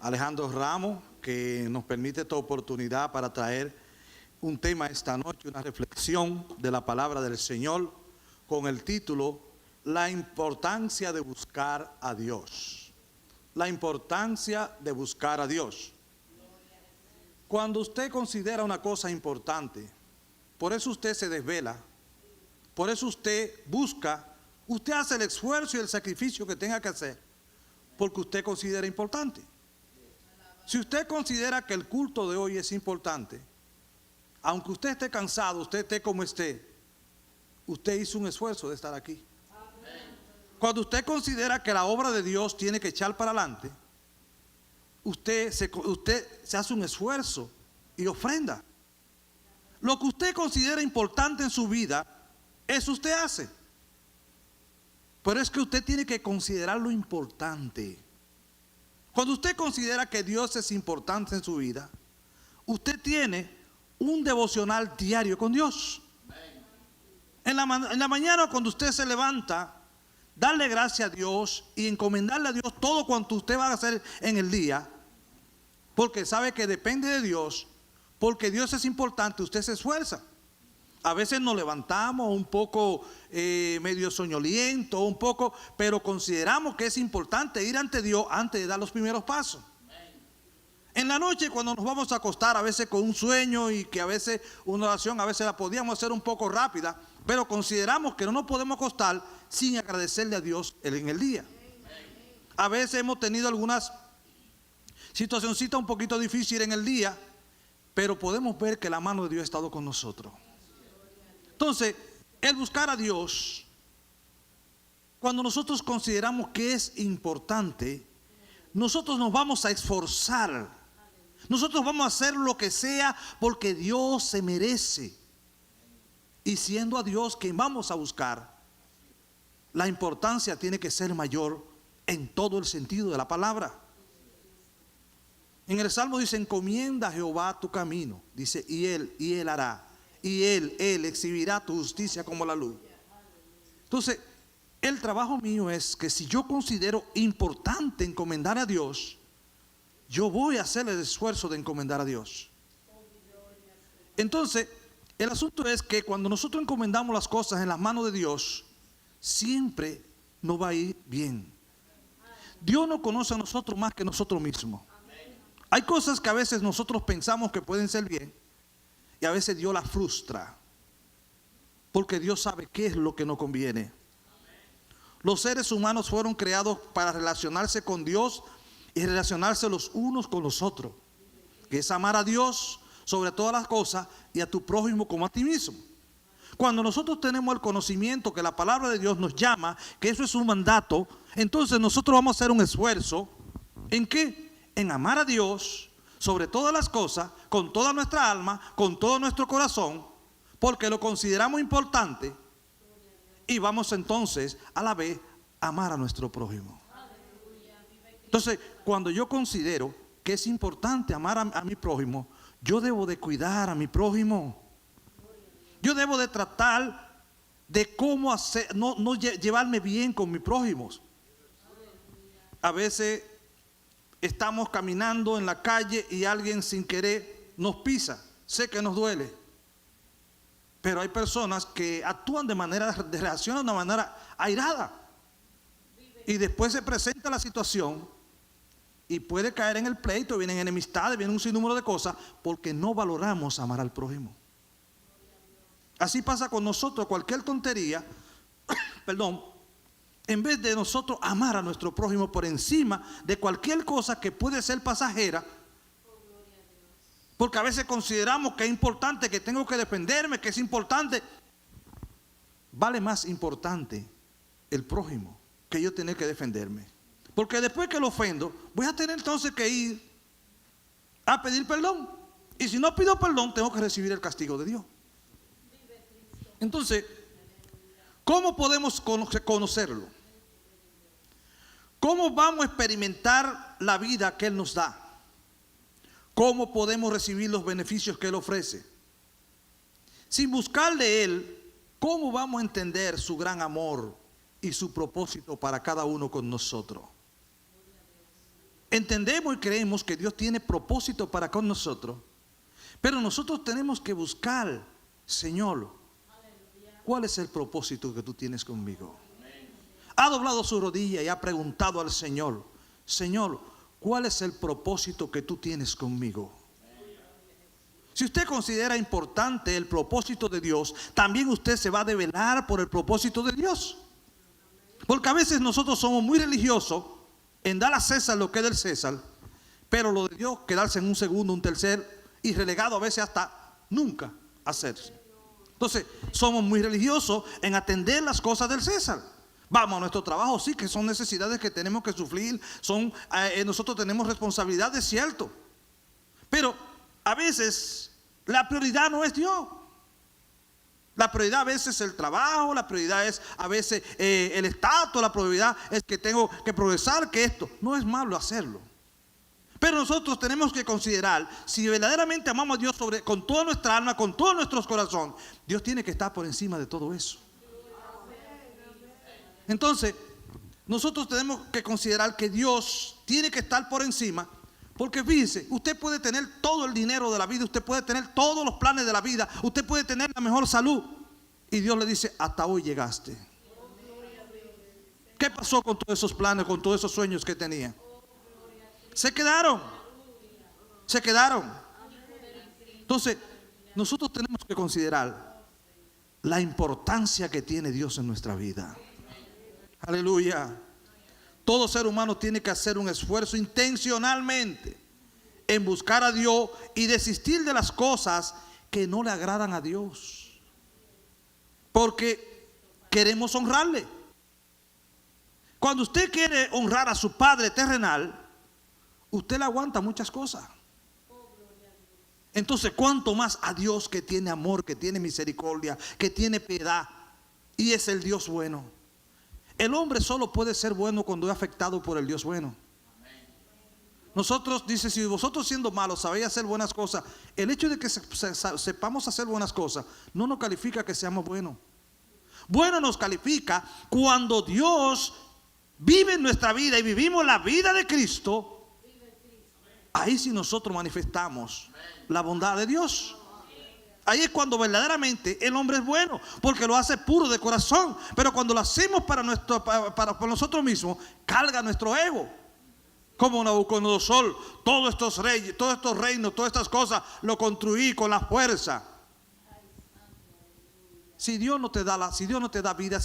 Alejandro Ramos, que nos permite esta oportunidad para traer un tema esta noche, una reflexión de la palabra del Señor con el título La importancia de buscar a Dios. La importancia de buscar a Dios. Cuando usted considera una cosa importante, por eso usted se desvela, por eso usted busca, usted hace el esfuerzo y el sacrificio que tenga que hacer, porque usted considera importante. Si usted considera que el culto de hoy es importante, aunque usted esté cansado, usted esté como esté, usted hizo un esfuerzo de estar aquí. Cuando usted considera que la obra de Dios tiene que echar para adelante, usted se hace un esfuerzo y ofrenda. Lo que usted considera importante en su vida, eso usted hace. Pero es que usted tiene que considerar lo importante. Cuando usted considera que Dios es importante en su vida, usted tiene un devocional diario con Dios. En la mañana, cuando usted se levanta, darle gracias a Dios y encomendarle a Dios todo cuanto usted va a hacer en el día, porque sabe que depende de Dios, porque Dios es importante, usted se esfuerza. A veces nos levantamos un poco medio soñoliento, un poco, pero consideramos que es importante ir ante Dios antes de dar los primeros pasos. En la noche, cuando nos vamos a acostar, a veces con un sueño y que a veces una oración, a veces la podíamos hacer un poco rápida, pero consideramos que no nos podemos acostar sin agradecerle a Dios en el día. A veces hemos tenido algunas situacioncitas un poquito difíciles en el día, pero podemos ver que la mano de Dios ha estado con nosotros. Entonces, el buscar a Dios, cuando nosotros consideramos que es importante, nosotros nos vamos a esforzar. Nosotros vamos a hacer lo que sea porque Dios se merece. Y siendo a Dios quien vamos a buscar, la importancia tiene que ser mayor en todo el sentido de la palabra. En el Salmo dice: encomienda a Jehová tu camino. Dice, y Él hará. Y Él exhibirá tu justicia como la luz. Entonces, el trabajo mío es que si yo considero importante encomendar a Dios, yo voy a hacer el esfuerzo de encomendar a Dios. Entonces, el asunto es que cuando nosotros encomendamos las cosas en las manos de Dios, siempre nos va a ir bien. Dios nos conoce a nosotros más que nosotros mismos. Hay cosas que a veces nosotros pensamos que pueden ser bien y a veces Dios las frustra, porque Dios sabe qué es lo que nos conviene. Los seres humanos fueron creados para relacionarse con Dios y relacionarse los unos con los otros, que es amar a Dios sobre todas las cosas y a tu prójimo como a ti mismo. Cuando nosotros tenemos el conocimiento que la palabra de Dios nos llama, que eso es un mandato, entonces nosotros vamos a hacer un esfuerzo. ¿En qué? En amar a Dios sobre todas las cosas, con toda nuestra alma, con todo nuestro corazón, porque lo consideramos importante, y vamos entonces a la vez a amar a nuestro prójimo. Entonces, cuando yo considero que es importante amar a mi prójimo, yo debo de cuidar a mi prójimo. Yo debo de tratar de cómo hacer, no llevarme bien con mis prójimos. A veces estamos caminando en la calle y alguien sin querer nos pisa. Sé que nos duele, pero hay personas que actúan reaccionan de manera airada, y después se presenta la situación y puede caer en el pleito, vienen enemistades, vienen un sinnúmero de cosas, porque no valoramos amar al prójimo. Así pasa con nosotros. Cualquier tontería, perdón, en vez de nosotros amar a nuestro prójimo por encima de cualquier cosa que puede ser pasajera, porque a veces consideramos que es importante, que tengo que defenderme, que es importante. Vale más importante el prójimo que yo tener que defenderme. Porque después que lo ofendo, voy a tener entonces que ir a pedir perdón. Y si no pido perdón, tengo que recibir el castigo de Dios. Entonces, ¿cómo podemos conocerlo? ¿Cómo vamos a experimentar la vida que Él nos da? ¿Cómo podemos recibir los beneficios que Él ofrece? Sin buscar de Él, ¿cómo vamos a entender su gran amor y su propósito para cada uno con nosotros? entendemos y creemos que Dios tiene propósito para con nosotros, pero nosotros tenemos que buscar, Señor, ¿cuál es el propósito que tú tienes conmigo? Ha doblado su rodilla y ha preguntado al Señor, Señor, ¿cuál es el propósito que tú tienes conmigo? Si usted considera importante el propósito de Dios, también usted se va a develar por el propósito de Dios. Porque a veces nosotros somos muy religiosos en dar a César lo que es del César, pero lo de Dios quedarse en un segundo, un tercer y relegado a veces hasta nunca hacerse. Entonces somos muy religiosos en atender las cosas del César. Vamos a nuestro trabajo, sí, que son necesidades que tenemos que suplir, nosotros tenemos responsabilidades, cierto, pero a veces la prioridad no es Dios. La prioridad a veces es el trabajo, la prioridad es a veces el estatus, la prioridad es que tengo que progresar, que esto. No es malo hacerlo. Pero nosotros tenemos que considerar, si verdaderamente amamos a Dios con toda nuestra alma, con todo nuestro corazón, Dios tiene que estar por encima de todo eso. Entonces, nosotros tenemos que considerar que Dios tiene que estar por encima. Porque fíjense, usted puede tener todo el dinero de la vida, usted puede tener todos los planes de la vida, usted puede tener la mejor salud. Y Dios le dice, hasta hoy llegaste. ¿Qué pasó con todos esos planes, con todos esos sueños que tenía? Se quedaron. Se quedaron. Entonces, nosotros tenemos que considerar la importancia que tiene Dios en nuestra vida. Aleluya. Todo ser humano tiene que hacer un esfuerzo intencionalmente en buscar a Dios y desistir de las cosas que no le agradan a Dios. Porque queremos honrarle. Cuando usted quiere honrar a su padre terrenal, usted le aguanta muchas cosas. Entonces, ¿cuánto más a Dios que tiene amor, que tiene misericordia, que tiene piedad y es el Dios bueno? El hombre solo puede ser bueno cuando es afectado por el Dios bueno. Nosotros, dice, si vosotros siendo malos sabéis hacer buenas cosas, el hecho de que sepamos hacer buenas cosas no nos califica que seamos buenos. Bueno nos califica cuando Dios vive en nuestra vida y vivimos la vida de Cristo. Ahí sí nosotros manifestamos la bondad de Dios. Ahí es cuando verdaderamente el hombre es bueno, porque lo hace puro de corazón. Pero cuando lo hacemos para nosotros mismos, carga nuestro ego. Como Nabucodonosor, todos estos reyes, todos estos reinos, todas estas cosas, lo construí con la fuerza. Si Dios no te da vida, si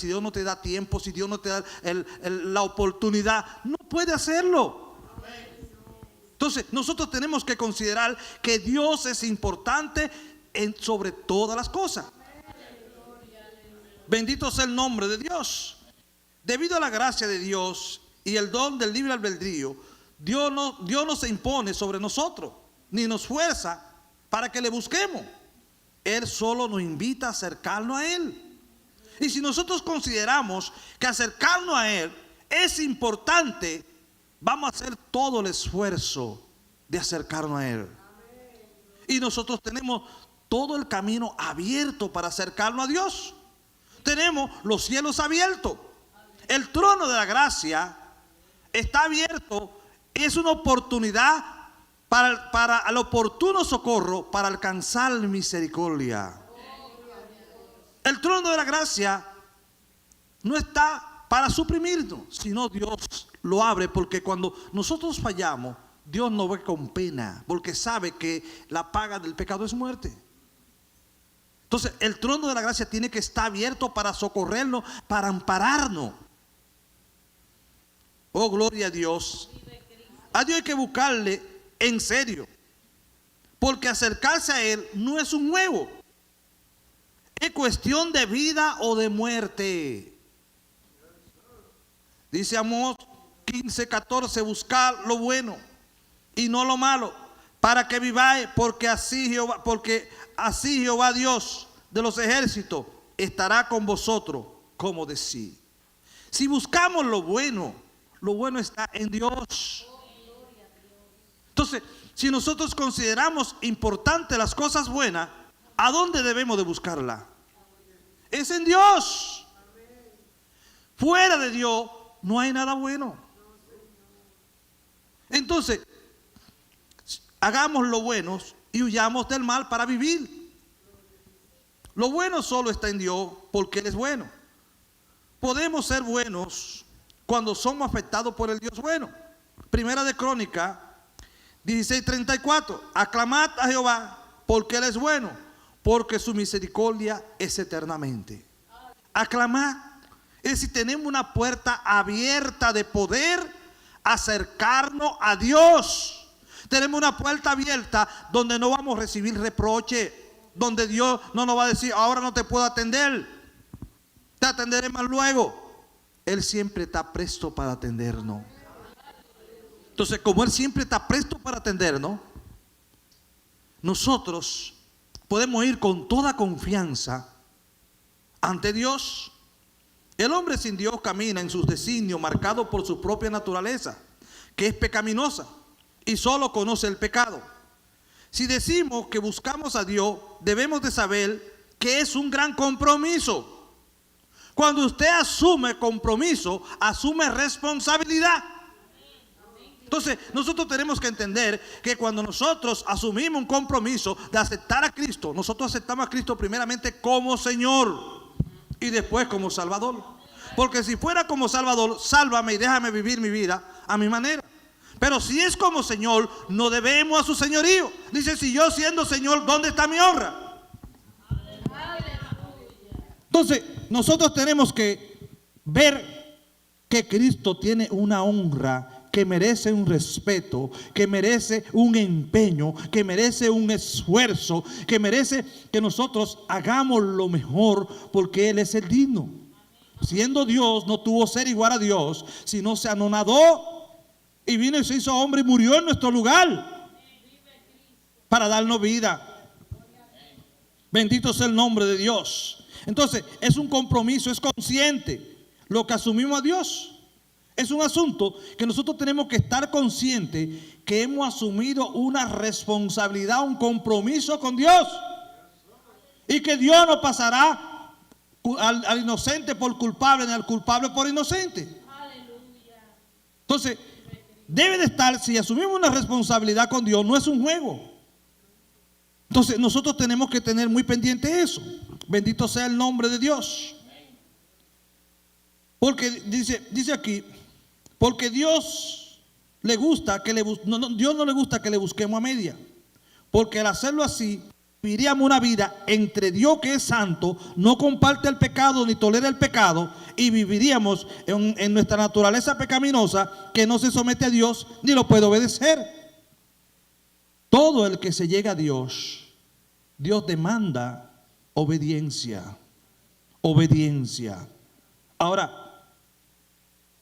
Dios no te da tiempo, si Dios no te da la oportunidad, no puede hacerlo. Entonces, nosotros tenemos que considerar que Dios es importante sobre todas las cosas. Bendito sea el nombre de Dios. Debido a la gracia de Dios y el don del libre albedrío, Dios no se impone sobre nosotros, ni nos fuerza para que le busquemos. Él solo nos invita a acercarnos a Él. Y si nosotros consideramos que acercarnos a Él es importante, vamos a hacer todo el esfuerzo de acercarnos a Él. Y nosotros tenemos todo el camino abierto para acercarnos a Dios. Tenemos los cielos abiertos. El trono de la gracia está abierto. Es una oportunidad para el oportuno socorro, para alcanzar misericordia. El trono de la gracia no está para suprimirnos, sino Dios lo abre, porque cuando nosotros fallamos, Dios nos ve con pena, porque sabe que la paga del pecado es muerte. Entonces, el trono de la gracia tiene que estar abierto para socorrernos, para ampararnos. Oh, gloria a Dios. A Dios hay que buscarle en serio, porque acercarse a Él no es un juego. Es cuestión de vida o de muerte. Dice Amós 15:14, buscar lo bueno y no lo malo, para que viváis, porque así Jehová Dios de los ejércitos estará con vosotros, como decís. Si buscamos lo bueno está en Dios. Entonces, si nosotros consideramos importantes las cosas buenas, ¿a dónde debemos de buscarla? Es en Dios. Fuera de Dios no hay nada bueno. Entonces, hagamos lo bueno y huyamos del mal para vivir. Lo bueno solo está en Dios porque Él es bueno. Podemos ser buenos cuando somos afectados por el Dios bueno. Primera de Crónicas 16:34. Aclamad a Jehová porque Él es bueno, porque su misericordia es eternamente. Aclamad. Es decir, tenemos una puerta abierta de poder acercarnos a Dios. Tenemos una puerta abierta donde no vamos a recibir reproche, donde Dios no nos va a decir, ahora no te puedo atender, te atenderé más luego. Él siempre está presto para atendernos. Entonces, como Él siempre está presto para atendernos, nosotros podemos ir con toda confianza ante Dios. El hombre sin Dios camina en sus designios marcados por su propia naturaleza, que es pecaminosa, y solo conoce el pecado. Si decimos que buscamos a Dios, debemos de saber que es un gran compromiso. Cuando usted asume compromiso, asume responsabilidad. Entonces, nosotros tenemos que entender que cuando nosotros asumimos un compromiso de aceptar a Cristo, nosotros aceptamos a Cristo primeramente como Señor y después como Salvador. Porque si fuera como Salvador, sálvame y déjame vivir mi vida a mi manera. Pero si es como Señor, no debemos a su señorío. Dice, si yo siendo Señor, ¿dónde está mi honra? Entonces, nosotros tenemos que ver que Cristo tiene una honra que merece un respeto, que merece un empeño, que merece un esfuerzo, que merece que nosotros hagamos lo mejor porque Él es el digno. Siendo Dios, no tuvo ser igual a Dios, sino se anonadó y vino y se hizo hombre y murió en nuestro lugar para darnos vida. Bendito sea el nombre de Dios. Entonces, es un compromiso, es consciente lo que asumimos a Dios. Es un asunto que nosotros tenemos que estar conscientes que hemos asumido una responsabilidad, un compromiso con Dios. Y que Dios no pasará al inocente por culpable, ni al culpable por inocente. Entonces, debe de estar, si asumimos una responsabilidad con Dios, no es un juego. Entonces, nosotros tenemos que tener muy pendiente eso. Bendito sea el nombre de Dios. Porque dice aquí, porque Dios le gusta que Dios no le gusta que le busquemos a media. Porque al hacerlo así, viviríamos una vida entre Dios que es santo, no comparte el pecado ni tolera el pecado, y viviríamos en nuestra naturaleza pecaminosa que no se somete a Dios ni lo puede obedecer. Todo el que se llega a Dios, Dios demanda obediencia. Obediencia. Ahora,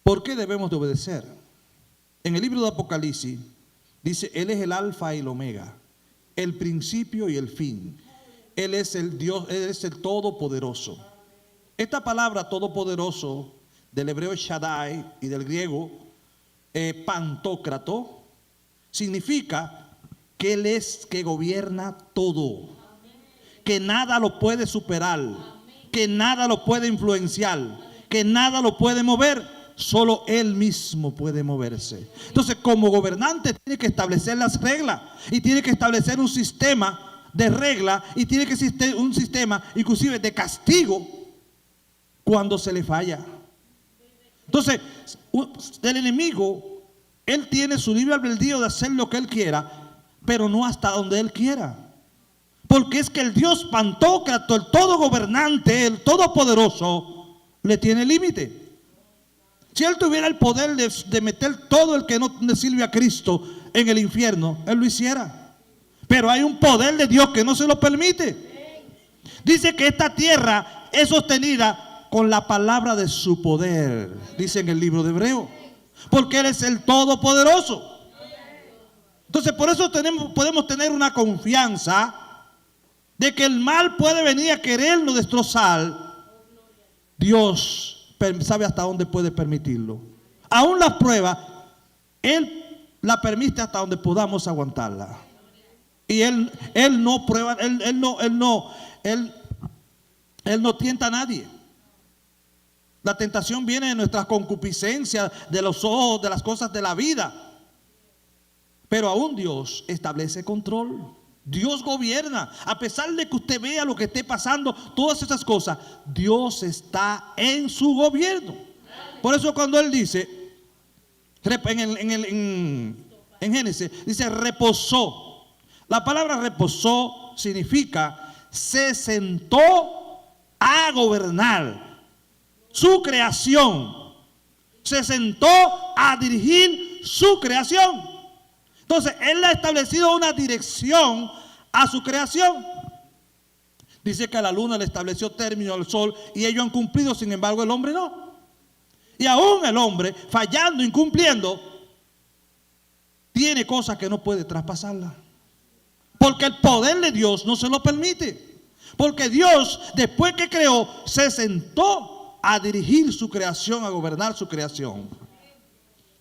¿por qué debemos de obedecer? En el libro de Apocalipsis dice, Él es el alfa y el omega, el principio y el fin. Él es el Dios, Él es el todopoderoso. Esta palabra todopoderoso del hebreo Shaddai y del griego Pantocrato significa que Él es que gobierna todo, que nada lo puede superar, que nada lo puede influenciar, que nada lo puede mover. Solo Él mismo puede moverse. Entonces, como gobernante tiene que establecer las reglas y tiene que establecer un sistema de reglas y tiene que existir un sistema inclusive de castigo cuando se le falla. Entonces, el enemigo, él tiene su libre albedrío de hacer lo que él quiera, pero no hasta donde él quiera. Porque es que el Dios Pantocrato, el todo gobernante, el todopoderoso, le tiene límite. Si él tuviera el poder de meter todo el que no le sirve a Cristo en el infierno, él lo hiciera. Pero hay un poder de Dios que no se lo permite. Dice que esta tierra es sostenida con la palabra de su poder, dice en el libro de Hebreo, porque Él es el todopoderoso. Entonces, por eso podemos tener una confianza de que el mal puede venir a querernos destrozar. Dios sabe hasta dónde puede permitirlo. Aún las pruebas, Él la permite hasta donde podamos aguantarla. Y Él no prueba, Él no tienta a nadie. La tentación viene de nuestras concupiscencias, de los ojos, de las cosas de la vida. Pero aún Dios establece control. Dios gobierna. A pesar de que usted vea lo que esté pasando, todas esas cosas, Dios está en su gobierno. Por eso cuando Él dice, en Génesis, dice reposó. La palabra reposó significa se sentó a gobernar su creación. Se sentó a dirigir su creación. Entonces, Él ha establecido una dirección a su creación. Dice que a la luna le estableció término, al sol, y ellos han cumplido, sin embargo el hombre no. Y aún el hombre, fallando, incumpliendo, tiene cosas que no puede traspasarlas. Porque el poder de Dios no se lo permite. Porque Dios, después que creó, se sentó a dirigir su creación, a gobernar su creación.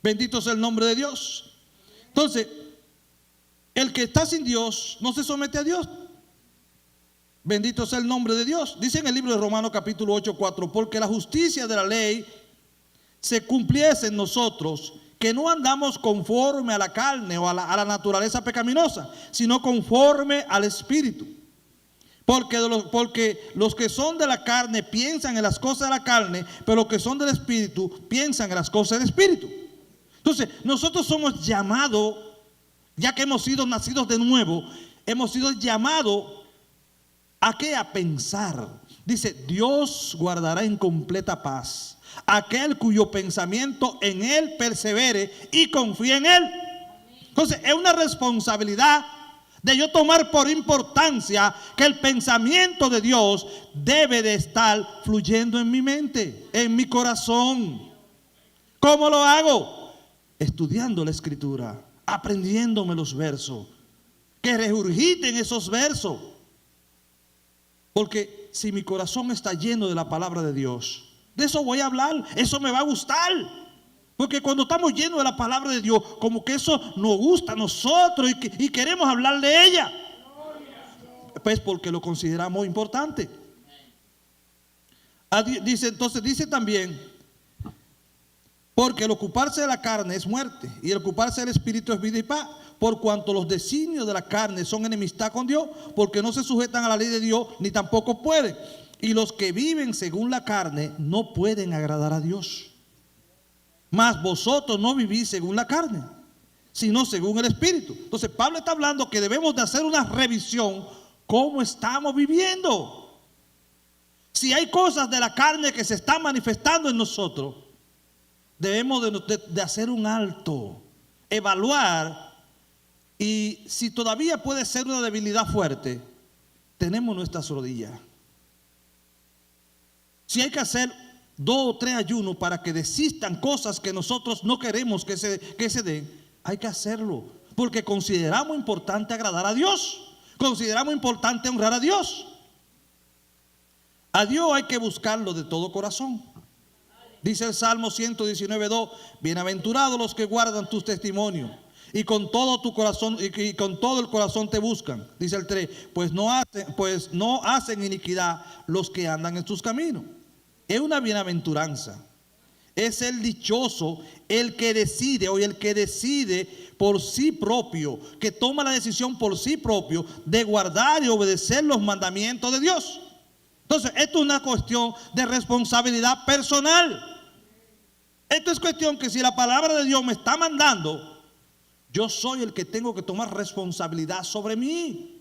Bendito sea el nombre de Dios. Entonces, el que está sin Dios no se somete a Dios. Bendito sea el nombre de Dios. Dice en el libro de Romanos capítulo 8, 4, porque la justicia de la ley se cumpliese en nosotros, que no andamos conforme a la carne o a la naturaleza pecaminosa, sino conforme al Espíritu. Porque los que son de la carne piensan en las cosas de la carne, pero los que son del Espíritu piensan en las cosas del Espíritu. Entonces, nosotros somos llamados, ya que hemos sido nacidos de nuevo, hemos sido llamados ¿a qué? A pensar. Dice, Dios guardará en completa paz aquel cuyo pensamiento en Él persevere y confía en Él. Entonces, es una responsabilidad de yo tomar por importancia que el pensamiento de Dios debe de estar fluyendo en mi mente, en mi corazón. ¿Cómo lo hago? Estudiando la Escritura, aprendiéndome los versos, que regurgiten esos versos. Porque si mi corazón está lleno de la palabra de Dios, de eso voy a hablar, eso me va a gustar. Porque cuando estamos llenos de la palabra de Dios, como que eso nos gusta a nosotros y queremos hablar de ella. Pues porque lo consideramos importante. Dice también, porque el ocuparse de la carne es muerte, y el ocuparse del Espíritu es vida y paz. Por cuanto los designios de la carne son enemistad con Dios, porque no se sujetan a la ley de Dios, ni tampoco pueden. Y los que viven según la carne no pueden agradar a Dios. Mas vosotros no vivís según la carne, sino según el Espíritu. Entonces Pablo está hablando que debemos de hacer una revisión cómo estamos viviendo. Si hay cosas de la carne que se están manifestando en nosotros, debemos de hacer un alto, evaluar, y si todavía puede ser una debilidad fuerte, tenemos nuestras rodillas. Si hay que hacer 2 o 3 ayunos para que desistan cosas que nosotros no queremos que se den, hay que hacerlo, porque consideramos importante agradar a Dios, consideramos importante honrar a Dios. A Dios hay que buscarlo de todo corazón. Dice el Salmo 119:2, bienaventurados los que guardan tus testimonios y con todo tu corazón y con todo el corazón te buscan. Dice el 3, pues no hacen iniquidad los que andan en tus caminos. Es una bienaventuranza. Es el dichoso el que decide, o el que decide por sí propio, que toma la decisión por sí propio de guardar y obedecer los mandamientos de Dios. Entonces, esto es una cuestión de responsabilidad personal. Esto es cuestión que si la palabra de Dios me está mandando, yo soy el que tengo que tomar responsabilidad sobre mí.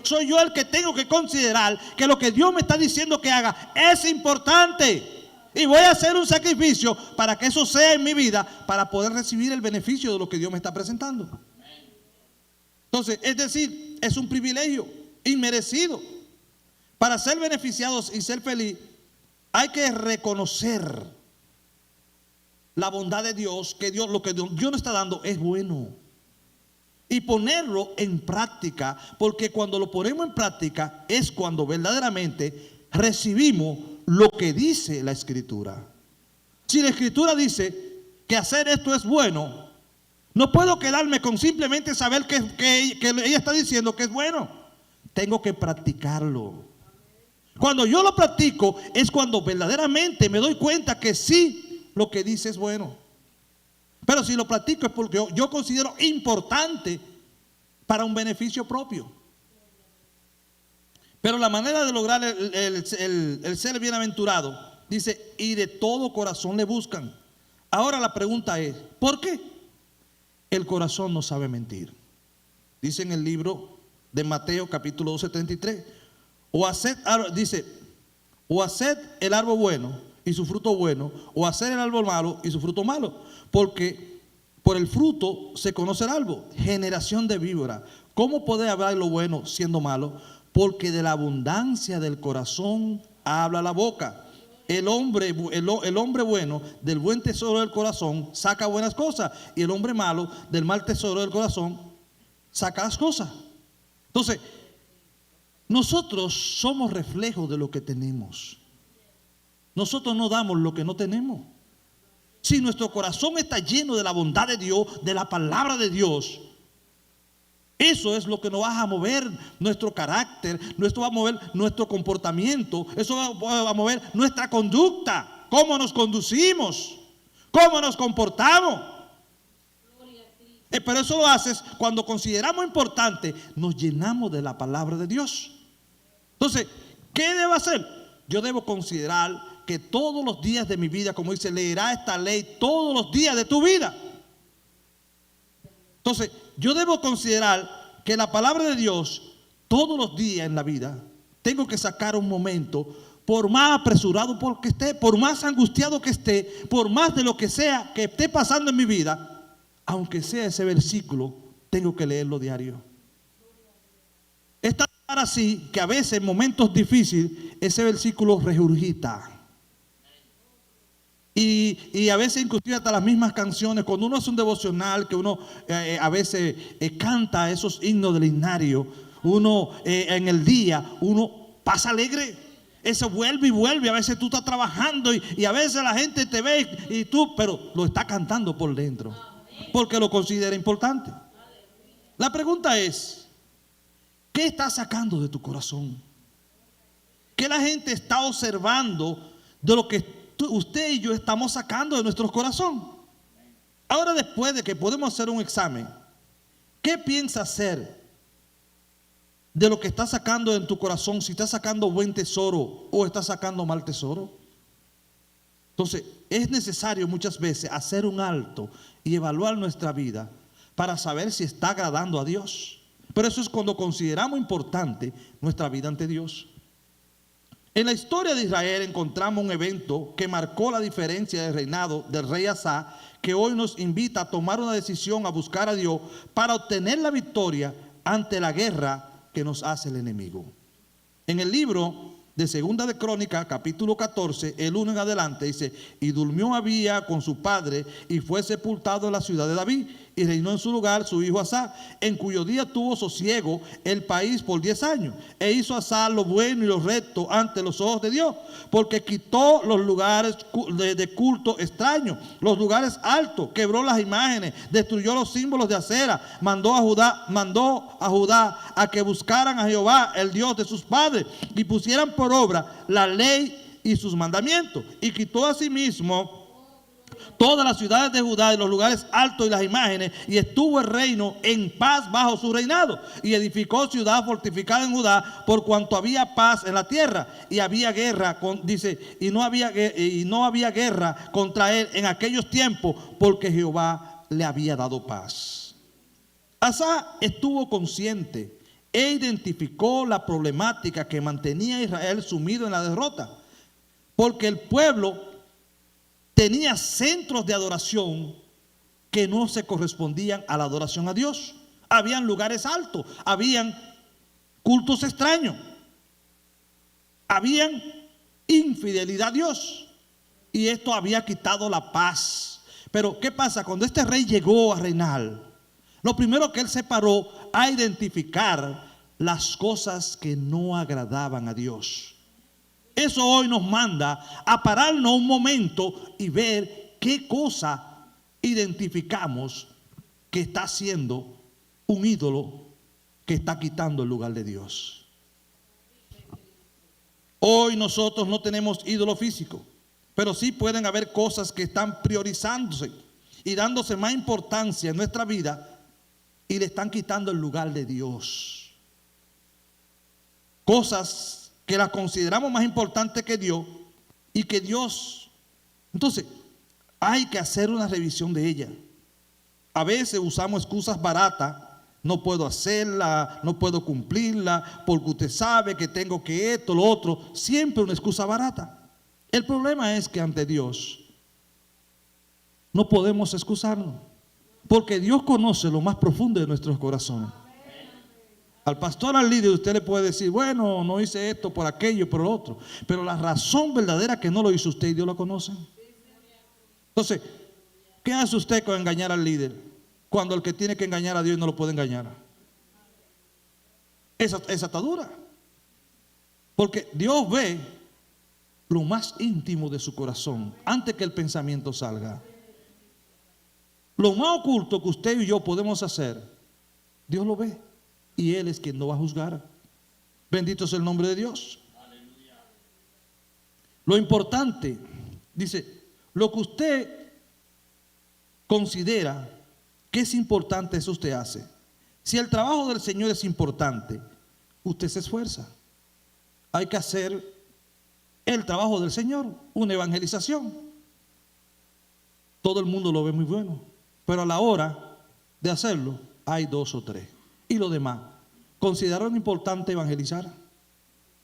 Soy yo el que tengo que considerar que lo que Dios me está diciendo que haga es importante. Y voy a hacer un sacrificio para que eso sea en mi vida, para poder recibir el beneficio de lo que Dios me está presentando. Entonces, es decir, es un privilegio inmerecido. Para ser beneficiados y ser feliz, hay que reconocer la bondad de Dios, que Dios, lo que Dios nos está dando es bueno. Y ponerlo en práctica, porque cuando lo ponemos en práctica es cuando verdaderamente recibimos lo que dice la Escritura. Si la Escritura dice que hacer esto es bueno, no puedo quedarme con simplemente saber que ella está diciendo que es bueno. Tengo que practicarlo. Cuando yo lo practico es cuando verdaderamente me doy cuenta que sí, lo que dice es bueno. Pero si lo practico es porque yo considero importante para un beneficio propio. Pero la manera de lograr el ser bienaventurado, dice, y de todo corazón le buscan. Ahora la pregunta es, ¿por qué? El corazón no sabe mentir. Dice en el libro de Mateo capítulo 12, 33, dice, o haced el árbol bueno y su fruto bueno, o hacer el árbol malo y su fruto malo, porque por el fruto se conoce el árbol. Generación de víbora, ¿cómo puede hablar lo bueno siendo malo? Porque de la abundancia del corazón habla la boca. El hombre bueno del buen tesoro del corazón saca buenas cosas, y el hombre malo del mal tesoro del corazón saca las cosas. Entonces, nosotros somos reflejos de lo que tenemos. Nosotros no damos lo que no tenemos. Si nuestro corazón está lleno de la bondad de Dios, de la palabra de Dios, eso es lo que nos va a mover nuestro carácter, esto va a mover nuestro comportamiento, eso va a mover nuestra conducta, cómo nos conducimos, cómo nos comportamos. Pero eso lo haces cuando consideramos importante, nos llenamos de la palabra de Dios. Entonces, ¿qué debo hacer? Yo debo considerar que todos los días de mi vida, como dice, leerá esta ley todos los días de tu vida. Entonces, yo debo considerar que la palabra de Dios, todos los días en la vida, tengo que sacar un momento, por más apresurado que esté, por más angustiado que esté, por más de lo que sea que esté pasando en mi vida, aunque sea ese versículo, tengo que leerlo diario. Es tan así que a veces en momentos difíciles ese versículo regurgita. Y a veces inclusive hasta las mismas canciones, cuando uno hace un devocional, que uno a veces canta esos himnos del himnario, uno en el día, uno pasa alegre. Eso vuelve y vuelve. A veces tú estás trabajando y a veces la gente te ve y tú, pero lo está cantando por dentro, porque lo considera importante. La pregunta es, ¿qué estás sacando de tu corazón? ¿Qué la gente está observando de lo que usted y yo estamos sacando de nuestro corazón? Ahora, después de que podemos hacer un examen, ¿qué piensas hacer de lo que estás sacando en tu corazón? Si estás sacando buen tesoro o estás sacando mal tesoro. Entonces, es necesario muchas veces hacer un alto y evaluar nuestra vida para saber si está agradando a Dios. Pero eso es cuando consideramos importante nuestra vida ante Dios. En la historia de Israel encontramos un evento que marcó la diferencia del reinado del rey Asa, que hoy nos invita a tomar una decisión, a buscar a Dios para obtener la victoria ante la guerra que nos hace el enemigo. En el libro de Segunda de Crónicas, capítulo 14, el 1 en adelante, dice: y durmió Abía con su padre y fue sepultado en la ciudad de David, y reinó en su lugar su hijo Asá, en cuyo día tuvo sosiego el país por 10 años. E hizo Asá lo bueno y lo recto ante los ojos de Dios, porque quitó los lugares de culto extraño, los lugares altos, quebró las imágenes, destruyó los símbolos de acera, mandó a Judá a que buscaran a Jehová, el Dios de sus padres, y pusieran por obra la ley y sus mandamientos, y quitó a sí mismo todas las ciudades de Judá y los lugares altos y las imágenes, y estuvo el reino en paz bajo su reinado, y edificó ciudad fortificada en Judá, por cuanto había paz en la tierra, y había guerra, y no había guerra contra él en aquellos tiempos, porque Jehová le había dado paz. Asa estuvo consciente e identificó la problemática que mantenía a Israel sumido en la derrota, porque el pueblo tenía centros de adoración que no se correspondían a la adoración a Dios. Habían lugares altos, habían cultos extraños, habían infidelidad a Dios, y esto había quitado la paz. Pero ¿qué pasa? Cuando este rey llegó a reinar, lo primero que él se paró a identificar las cosas que no agradaban a Dios. Eso hoy nos manda a pararnos un momento y ver qué cosa identificamos que está siendo un ídolo que está quitando el lugar de Dios. Hoy nosotros no tenemos ídolo físico, pero sí pueden haber cosas que están priorizándose y dándose más importancia en nuestra vida y le están quitando el lugar de Dios. Cosas que las consideramos más importantes que Dios y que Dios. Entonces, hay que hacer una revisión de ella. A veces usamos excusas baratas. No puedo hacerla, no puedo cumplirla, porque usted sabe que tengo que esto, lo otro. Siempre una excusa barata. El problema es que ante Dios no podemos excusarnos, porque Dios conoce lo más profundo de nuestros corazones. Al pastor, al líder, usted le puede decir, bueno, no hice esto por aquello, por lo otro, pero la razón verdadera que no lo hizo usted y Dios lo conoce. Entonces, ¿qué hace usted con engañar al líder cuando el que tiene que engañar a Dios no lo puede engañar? Esa está dura, porque Dios ve lo más íntimo de su corazón antes que el pensamiento salga. Lo más oculto que usted y yo podemos hacer, Dios lo ve y Él es quien nos va a juzgar. Bendito es el nombre de Dios. Lo importante, dice, lo que usted considera que es importante, eso usted hace. Si el trabajo del Señor es importante, usted se esfuerza. Hay que hacer el trabajo del Señor, una evangelización. Todo el mundo lo ve muy bueno, pero a la hora de hacerlo hay 2 o 3. Y lo demás, ¿consideraron importante evangelizar?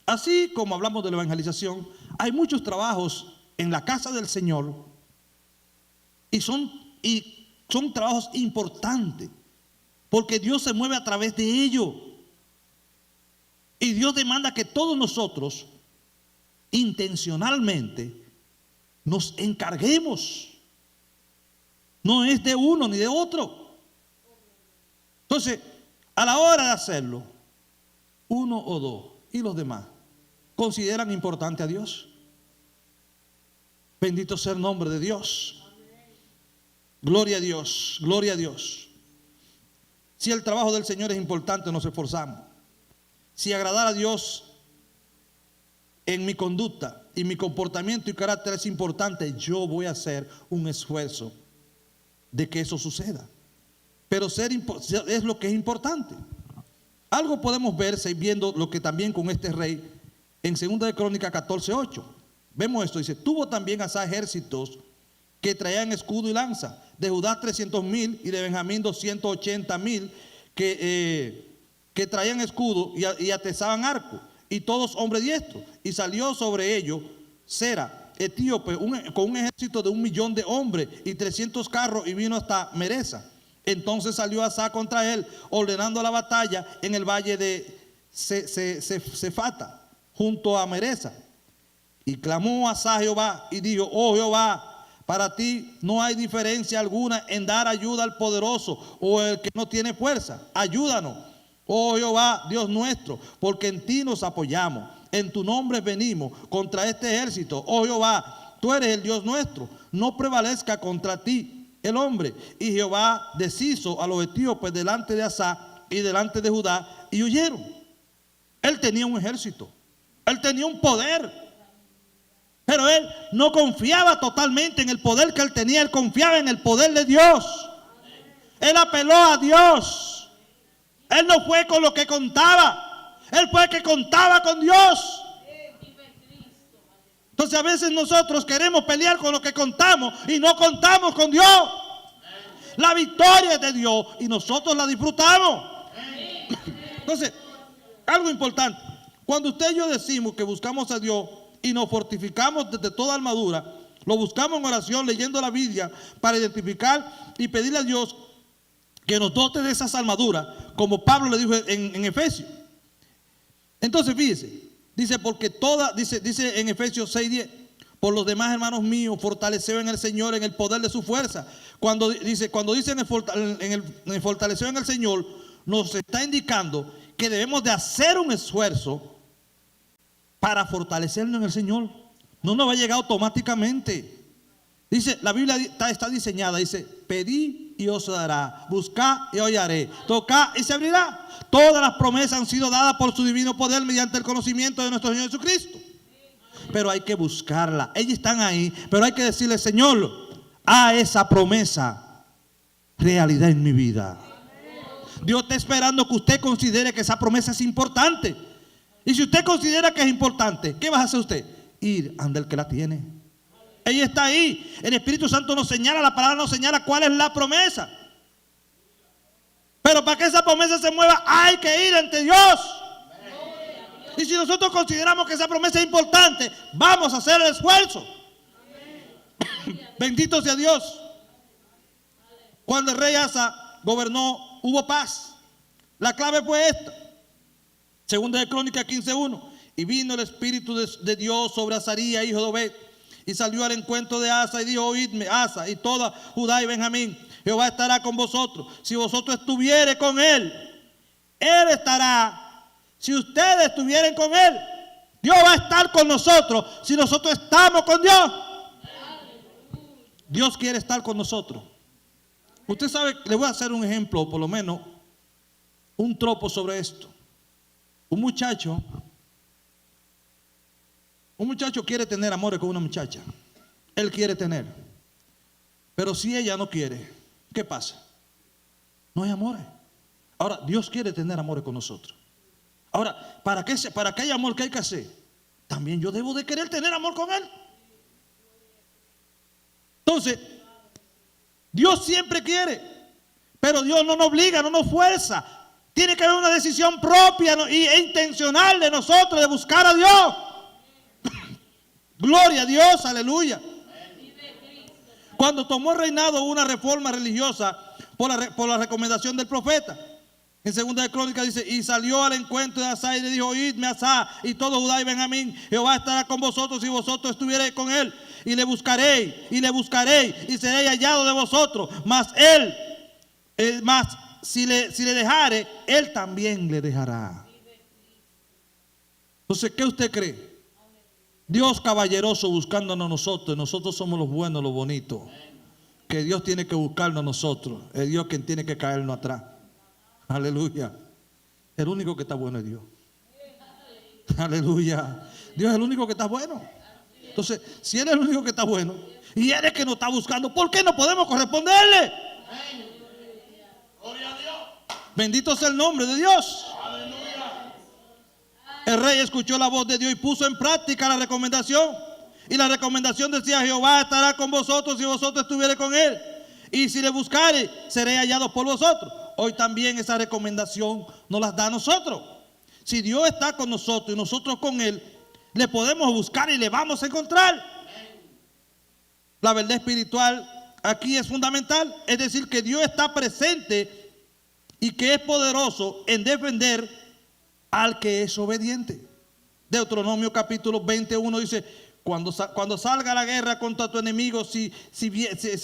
Así como hablamos de la evangelización, hay muchos trabajos en la casa del Señor y son trabajos importantes, porque Dios se mueve a través de ellos. Y Dios demanda que todos nosotros intencionalmente nos encarguemos. No es de uno ni de otro. Entonces, a la hora de hacerlo, 1 o 2 y los demás consideran importante a Dios. Bendito sea el nombre de Dios. Gloria a Dios, gloria a Dios. Si el trabajo del Señor es importante, nos esforzamos. Si agradar a Dios en mi conducta y mi comportamiento y carácter es importante, yo voy a hacer un esfuerzo de que eso suceda. Pero es lo que es importante. Algo podemos ver viendo lo que también con este rey en 2 de Crónicas 14:8. Vemos esto, dice, tuvo también Asa ejércitos que traían escudo y lanza, de Judá 300,000 y de Benjamín 280,000 que traían escudo y atesaban arco, y todos hombres diestros. Y salió sobre ellos Sera, etíope, con un ejército de 1,000,000 de hombres y 300 carros, y vino hasta Meresa. Entonces salió Asa contra él, ordenando la batalla en el valle de Cefata, junto a Meresa. Y clamó Asa a Jehová y dijo, oh Jehová, para ti no hay diferencia alguna en dar ayuda al poderoso o el que no tiene fuerza. Ayúdanos, oh Jehová, Dios nuestro, porque en ti nos apoyamos. En tu nombre venimos contra este ejército. Oh Jehová, tú eres el Dios nuestro. No prevalezca contra ti el hombre. Y Jehová deshizo a los etíopes delante de Asa y delante de Judá, y huyeron. Él tenía un ejército. Él tenía un poder. Pero él no confiaba totalmente en el poder que él tenía. Él confiaba en el poder de Dios. Él apeló a Dios. Él no fue con lo que contaba. Él fue el que contaba con Dios. Entonces a veces nosotros queremos pelear con lo que contamos y no contamos con Dios. La victoria es de Dios y nosotros la disfrutamos. Entonces, algo importante. Cuando usted y yo decimos que buscamos a Dios y nos fortificamos desde toda armadura, lo buscamos en oración, leyendo la Biblia, para identificar y pedirle a Dios que nos dote de esas armaduras, como Pablo le dijo en Efesios. Entonces fíjese, dice, porque dice en Efesios 6:10, por los demás, hermanos míos, fortaleceos en el Señor, en el poder de su fuerza. Cuando dice en el fortaleceos en el Señor, nos está indicando que debemos de hacer un esfuerzo para fortalecernos en el Señor. No nos va a llegar automáticamente. Dice, la Biblia está diseñada, dice, pedid y os dará, buscad y hallaré, tocad y se abrirá. Todas las promesas han sido dadas por su divino poder mediante el conocimiento de nuestro Señor Jesucristo. Pero hay que buscarla. Ellas están ahí, pero hay que decirle, Señor, a esa promesa realidad en mi vida. Dios está esperando que usted considere que esa promesa es importante. Y si usted considera que es importante, ¿qué va a hacer usted? Ir ante el que la tiene. Ella está ahí. El Espíritu Santo nos señala, la palabra nos señala cuál es la promesa. Pero para que esa promesa se mueva hay que ir ante Dios. Y si nosotros consideramos que esa promesa es importante, vamos a hacer el esfuerzo. Bendito sea Dios. Cuando el rey Asa gobernó, hubo paz. La clave fue esta. Segunda de Crónicas 15:1. Y vino el Espíritu de Dios sobre Azarías, hijo de Obed, y salió al encuentro de Asa y dijo: oídme, Asa y toda Judá y Benjamín, Jehová estará con vosotros. Si vosotros estuviereis con él, él estará. Si ustedes estuvieran con él, Dios va a estar con nosotros. Si nosotros estamos con Dios, Dios quiere estar con nosotros. Usted sabe, le voy a hacer un ejemplo, por lo menos un tropo sobre esto. Un muchacho quiere tener amores con una muchacha. Él quiere tener. Pero si ella no quiere, ¿qué pasa? No hay amores. Ahora, Dios quiere tener amores con nosotros. Ahora, ¿para qué hay amor que hay que hacer? También yo debo de querer tener amor con Él. Entonces, Dios siempre quiere, pero Dios no nos obliga, no nos fuerza. Tiene que haber una decisión propia e intencional de nosotros de buscar a Dios. Gloria a Dios, aleluya. Cuando tomó reinado una reforma religiosa por la recomendación del profeta, en segunda de Crónicas dice: y salió al encuentro de Asa y le dijo: oídme, Asa y todo Judá y Benjamín, Jehová estará con vosotros si vosotros estuviereis con él. Y le buscaréis, y seréis hallados de vosotros. Mas si le dejare, él también le dejará. Entonces, ¿qué usted cree? Dios caballeroso buscándonos a nosotros. Nosotros somos los buenos, los bonitos. Que Dios tiene que buscarnos a nosotros. Es Dios quien tiene que caernos atrás. Aleluya. El único que está bueno es Dios. Aleluya. Dios es el único que está bueno. Entonces, si Él es el único que está bueno y Él es el que nos está buscando, ¿por qué no podemos corresponderle? Bendito sea el nombre de Dios. El rey escuchó la voz de Dios y puso en práctica la recomendación. Y la recomendación decía: Jehová estará con vosotros si vosotros estuviereis con él. Y si le buscareis, seréis hallados por vosotros. Hoy también esa recomendación nos la da a nosotros. Si Dios está con nosotros y nosotros con él, le podemos buscar y le vamos a encontrar. La verdad espiritual aquí es fundamental. Es decir, que Dios está presente y que es poderoso en defender al que es obediente. Deuteronomio capítulo 21 dice: cuando salga la guerra contra tu enemigo, si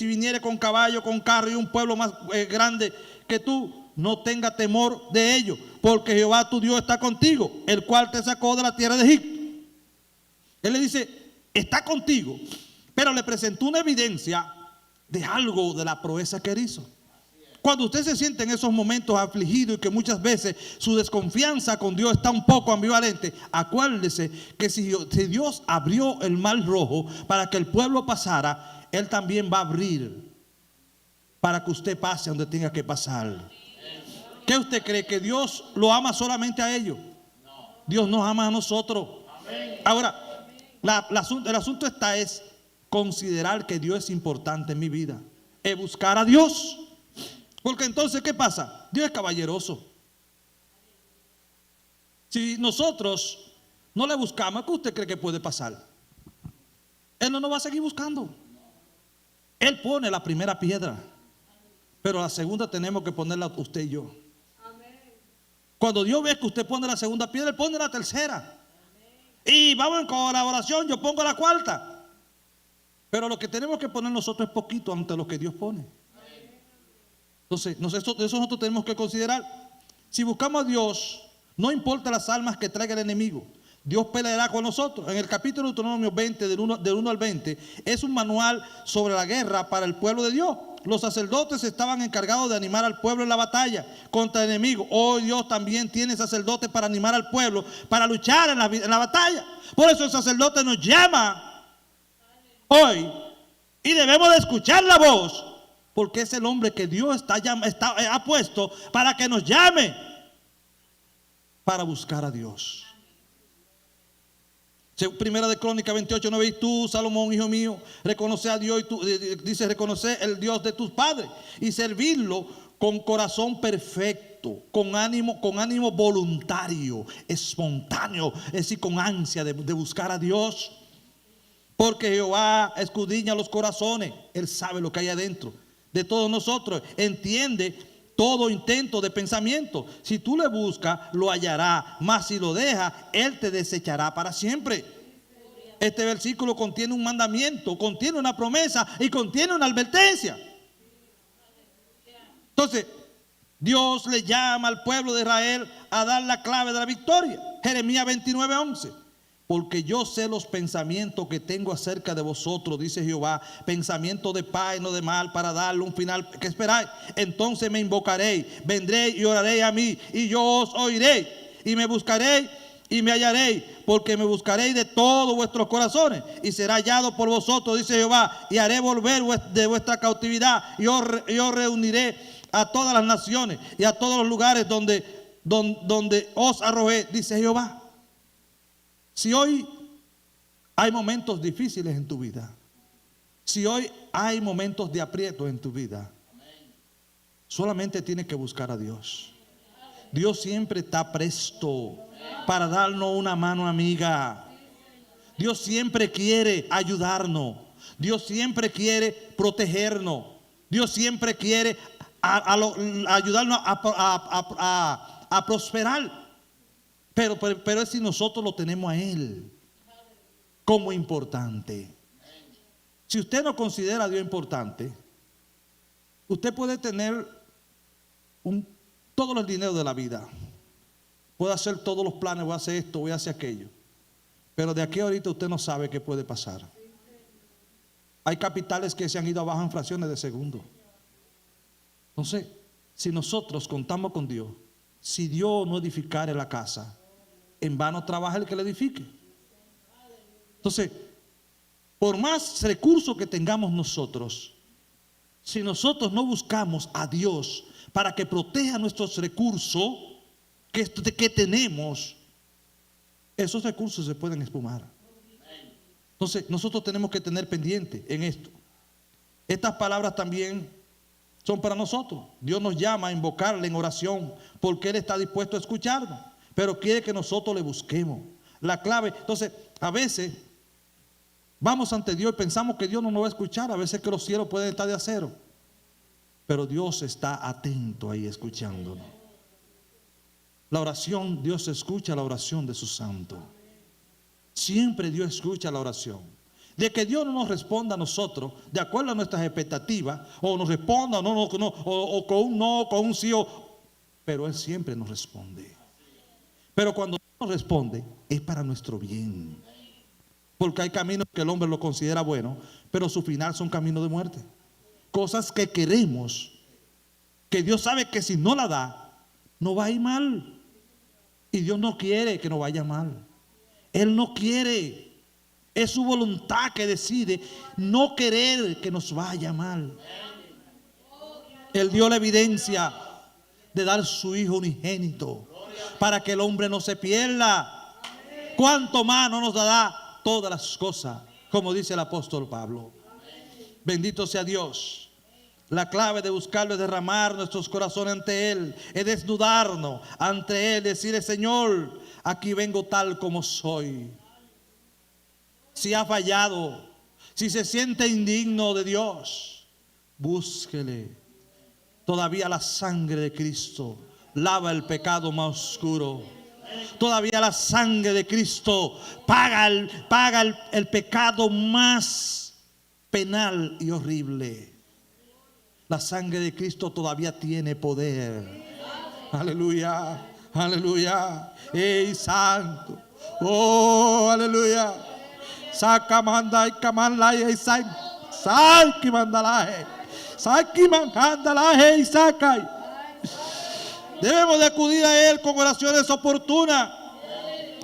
viniere con caballo, con carro y un pueblo más grande que tú, no tenga temor de ello, porque Jehová tu Dios está contigo, el cual te sacó de la tierra de Egipto. Él le dice: está contigo, pero le presentó una evidencia de algo de la proeza que él hizo. Cuando usted se siente en esos momentos afligido y que muchas veces su desconfianza con Dios está un poco ambivalente, acuérdese que si Dios abrió el mar rojo para que el pueblo pasara, Él también va a abrir para que usted pase donde tenga que pasar. ¿Qué usted cree? ¿Que Dios lo ama solamente a ellos? Dios nos ama a nosotros. Ahora, el asunto es considerar que Dios es importante en mi vida, es buscar a Dios. Porque entonces, ¿qué pasa? Dios es caballeroso. Si nosotros no le buscamos, ¿qué usted cree que puede pasar? Él no nos va a seguir buscando. Él pone la primera piedra, pero la segunda tenemos que ponerla usted y yo. Cuando Dios ve que usted pone la segunda piedra, Él pone la tercera. Y vamos en colaboración, yo pongo la cuarta. Pero lo que tenemos que poner nosotros es poquito ante lo que Dios pone. Entonces, eso nosotros tenemos que considerar. Si buscamos a Dios, no importa las almas que traiga el enemigo, Dios peleará con nosotros. En el capítulo de Deuteronomio 20, del 1 al 20, es un manual sobre la guerra para el pueblo de Dios. Los sacerdotes estaban encargados de animar al pueblo en la batalla contra el enemigo. Hoy Dios también tiene sacerdotes para animar al pueblo, para luchar en la batalla. Por eso el sacerdote nos llama hoy y debemos de escuchar la voz Porque es el hombre que Dios ha puesto para que nos llame para buscar a Dios. Primera de Crónicas 28, 9, y tú, Salomón, hijo mío, reconoce a Dios, y tú, dice, reconoce el Dios de tus padres y servirlo con corazón perfecto, con ánimo voluntario, espontáneo, es decir, con ansia de buscar a Dios. Porque Jehová escudriña los corazones, Él sabe lo que hay adentro de todos nosotros, entiende todo intento de pensamiento. Si tú le buscas, lo hallará, mas si lo dejas, Él te desechará para siempre. Este versículo contiene un mandamiento, contiene una promesa y contiene una advertencia. Entonces, Dios le llama al pueblo de Israel a dar la clave de la victoria. Jeremías 29, 11. Porque yo sé los pensamientos que tengo acerca de vosotros, dice Jehová, pensamientos de paz y no de mal, para darle un final que esperáis. Entonces me invocaréis, vendréis y oraréis a mí, y yo os oiré, y me buscaréis y me hallaréis, porque me buscaréis de todos vuestros corazones, y será hallado por vosotros, dice Jehová, y haré volver de vuestra cautividad, y os reuniré a todas las naciones y a todos los lugares donde os arrojé, dice Jehová. Si hoy hay momentos difíciles en tu vida, si hoy hay momentos de aprieto en tu vida, solamente tienes que buscar a Dios. Dios siempre está presto para darnos una mano amiga. Dios siempre quiere ayudarnos. Dios siempre quiere protegernos. Dios siempre quiere ayudarnos a prosperar. Pero es si nosotros lo tenemos a Él como importante. Si usted no considera a Dios importante, usted puede tener todos los dineros de la vida, puede hacer todos los planes, voy a hacer esto, voy a hacer aquello, pero de aquí a ahorita usted no sabe qué puede pasar. Hay capitales que se han ido abajo en fracciones de segundo. Entonces, si nosotros contamos con Dios, si Dios no edificare la casa, en vano trabaja el que la edifique. Entonces, por más recursos que tengamos nosotros, si nosotros no buscamos a Dios para que proteja nuestros recursos que tenemos, esos recursos se pueden espumar. Entonces, nosotros tenemos que tener pendiente en esto. Estas palabras también son para nosotros. Dios nos llama a invocarle en oración porque Él está dispuesto a escucharnos, pero quiere que nosotros le busquemos. La clave, entonces, a veces vamos ante Dios y pensamos que Dios no nos va a escuchar. A veces que los cielos pueden estar de acero, pero Dios está atento ahí escuchándonos. La oración, Dios escucha la oración de sus santos. Siempre Dios escucha la oración. De que Dios no nos responda a nosotros de acuerdo a nuestras expectativas, o nos responda o con un no, con un sí, pero Él siempre nos responde. Pero cuando nos responde es para nuestro bien, porque hay caminos que el hombre lo considera bueno, pero su final son caminos de muerte. Cosas que queremos, que Dios sabe que si no la da, no va a ir mal. Y Dios no quiere que nos vaya mal. Él no quiere. Es su voluntad que decide no querer que nos vaya mal. Él dio la evidencia de dar su Hijo unigénito para que el hombre no se pierda. ¿Cuánto más no nos dará todas las cosas? Como dice el apóstol Pablo. Bendito sea Dios. La clave de buscarlo es derramar nuestros corazones ante Él, es desnudarnos ante Él, decirle: Señor, aquí vengo tal como soy. Si ha fallado, si se siente indigno de Dios, búsquele. Todavía la sangre de Cristo lava el pecado más oscuro. Todavía la sangre de Cristo paga el pecado más penal y horrible. La sangre de Cristo todavía tiene poder. Aleluya, aleluya. ¡Ey, santo! ¡Oh, aleluya! Saca manda y camanda y saca mandalaje. Saca mandalaje y saca. Debemos de acudir a Él con oraciones oportunas,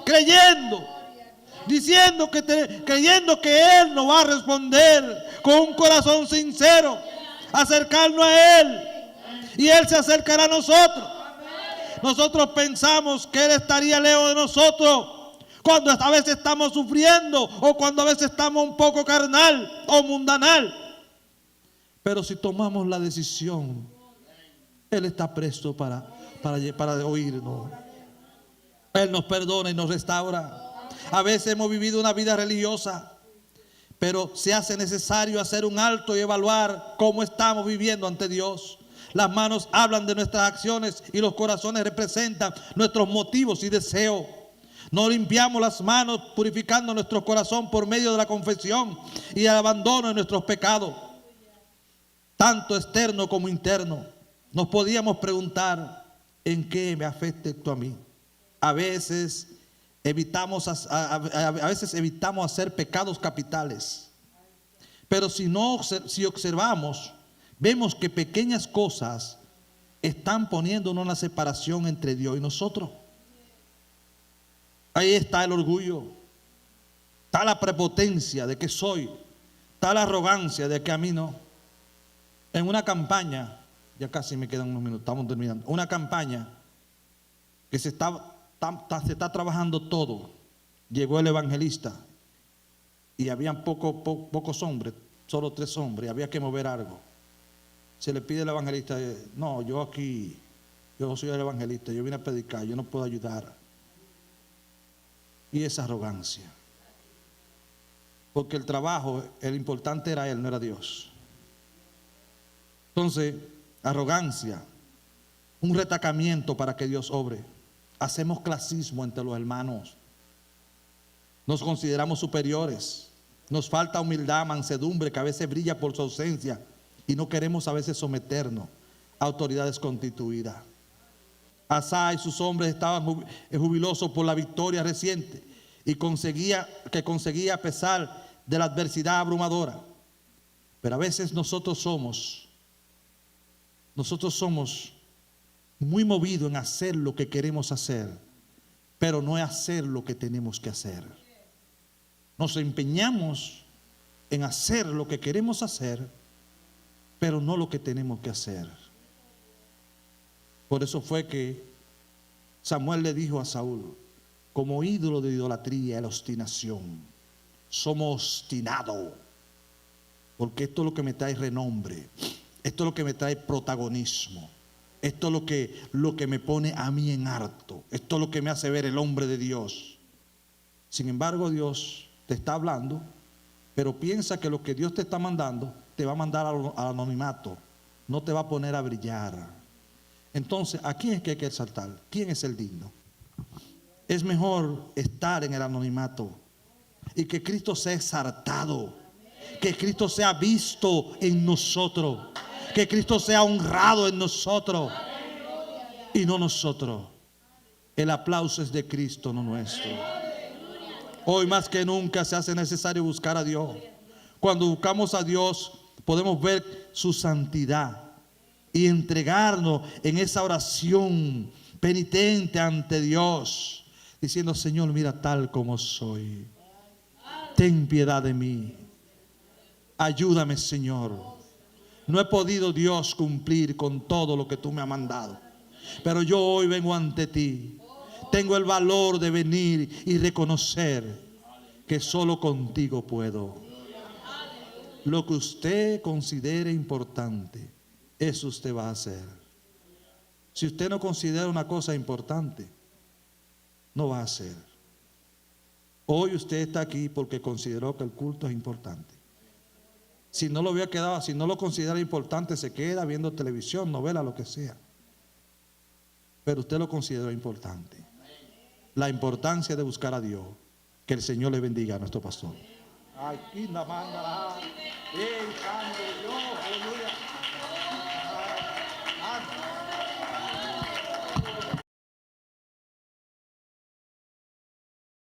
creyendo, creyendo que Él nos va a responder con un corazón sincero. acercarnos a Él y Él se acercará a nosotros. Nosotros pensamos que Él estaría lejos de nosotros cuando a veces estamos sufriendo o cuando a veces estamos un poco carnal o mundanal. Pero si tomamos la decisión, Él está presto para oírnos. Él nos perdona y nos restaura. A veces hemos vivido una vida religiosa, pero se hace necesario hacer un alto y evaluar cómo estamos viviendo ante Dios. Las manos hablan de nuestras acciones y los corazones representan nuestros motivos y deseos. No limpiamos las manos purificando nuestro corazón por medio de la confesión y el abandono de nuestros pecados, tanto externo como interno. Nos podíamos preguntar, ¿en qué me afecta esto a mí? A veces evitamos hacer pecados capitales, pero si observamos, vemos que pequeñas cosas están poniéndonos una separación entre Dios y nosotros. Ahí está el orgullo, está la prepotencia de que soy, está la arrogancia de que a mí no. En una campaña, ya casi me quedan unos minutos, estamos terminando, una campaña que se está trabajando todo, llegó el evangelista y habían pocos hombres, solo 3 hombres, había que mover algo. Se le pide al evangelista, no, yo soy el evangelista, yo vine a predicar, yo no puedo ayudar. Y esa arrogancia, porque el trabajo, el importante era él, no era Dios. Entonces, arrogancia, un retacamiento para que Dios obre. Hacemos clasismo entre los hermanos, nos consideramos superiores, nos falta humildad, mansedumbre, que a veces brilla por su ausencia, y no queremos a veces someternos a autoridades constituidas. Asa y sus hombres estaban jubilosos por la victoria reciente y conseguía a pesar de la adversidad abrumadora. Pero a veces nosotros somos muy movidos en hacer lo que queremos hacer, pero no es hacer lo que tenemos que hacer. Nos empeñamos en hacer lo que queremos hacer, pero no lo que tenemos que hacer. Por eso fue que Samuel le dijo a Saúl, como ídolo de idolatría y la obstinación, somos obstinados, porque esto es lo que me trae renombre, esto es lo que me trae protagonismo, esto es lo que me pone a mí en harto, esto es lo que me hace ver el hombre de Dios. Sin embargo, Dios te está hablando, pero piensa que lo que Dios te está mandando te va a mandar al anonimato, no te va a poner a brillar. Entonces, ¿a quién es que hay que exaltar? ¿Quién es el digno? Es mejor estar en el anonimato y que Cristo sea exaltado, que Cristo sea visto en nosotros, que Cristo sea honrado en nosotros y no nosotros. El aplauso es de Cristo, no nuestro. Hoy más que nunca se hace necesario buscar a Dios. Cuando buscamos a Dios podemos ver su santidad y entregarnos en esa oración penitente ante Dios, diciendo, Señor, mira tal como soy, ten piedad de mí, ayúdame, Señor. No he podido, Dios, cumplir con todo lo que tú me has mandado, pero yo hoy vengo ante ti. Tengo el valor de venir y reconocer que solo contigo puedo. Lo que usted considere importante, eso usted va a hacer. Si usted no considera una cosa importante, no va a hacer. Hoy usted está aquí porque consideró que el culto es importante. Si no lo había quedado, si no lo considera importante, se queda viendo televisión, novela, lo que sea. Pero usted lo consideró importante. La importancia de buscar a Dios. Que el Señor le bendiga a nuestro pastor. Aquí la manda,